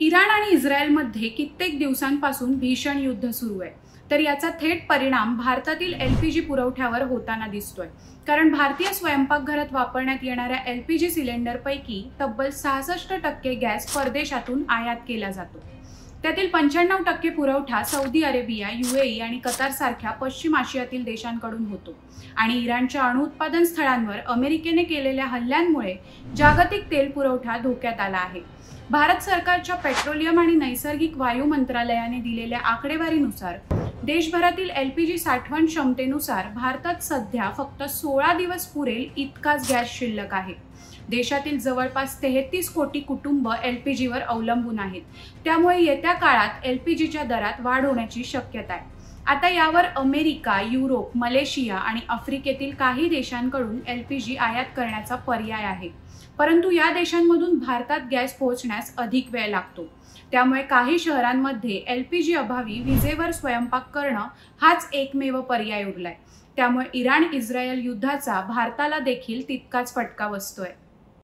Iran आणि इस्रायलमध्ये कित्येक दिवसांपासून भीषण युद्ध सुरू आहे। तर याचा थेट परिणाम भारतातील एलपीजी पुरवठ्यावर होताना दिसतोय। कारण भारतीय स्वयंपाकघरात वापरण्यात येणाऱ्या एलपीजी सिलेंडरपैकी तब्बल 66% गॅस परदेशातून आयात केला जातो। त्यातील 95% पुरवठा सौदी अरेबिया, यूएई आणि कतार सारख्या पश्चिम आशियातील देशांकडून होतो। आणि इराणच्या अणुउत्पादन स्थळांवर अमेरिकेने केलेल्या हल्ल्यांमुळे जागतिक तेल पुरवठा धोक्यात आला आहे। भारत सरकारच्या पेट्रोलियम आणि नैसर्गिक वायू मंत्रालयाने दिलेल्या आकडेवारीनुसार देशभरातील एलपीजी साठवण क्षमतेनुसार भारतात सध्या फक्त 16 दिवस पुरेल इतकाच गॅस शिल्लक आहे। देशातील जवळपास 33 कोटी कुटुंब एलपीजीवर अवलंबून आहेत। त्यामुळे येत्या काळात एलपीजीच्या दरात वाढ होण्याची शक्यता आहे। आता यावर अमेरिका, युरोप, मलेशिया आणि आफ्रिकेतील काही देशांकडून एलपीजी आयात करण्याचा पर्याय आहे। परंतु या देशांमधून भारतात गॅस पोहोचण्यास अधिक वेळ लागतो। त्यामुळे काही शहरांमध्ये एलपीजी अभावी विजेवर स्वयंपाक करणं हाच एकमेव पर्याय उरलाय। त्यामुळे इराण-इस्रायल युद्धाचा भारताला देखील तितकाच फटका बसतोय।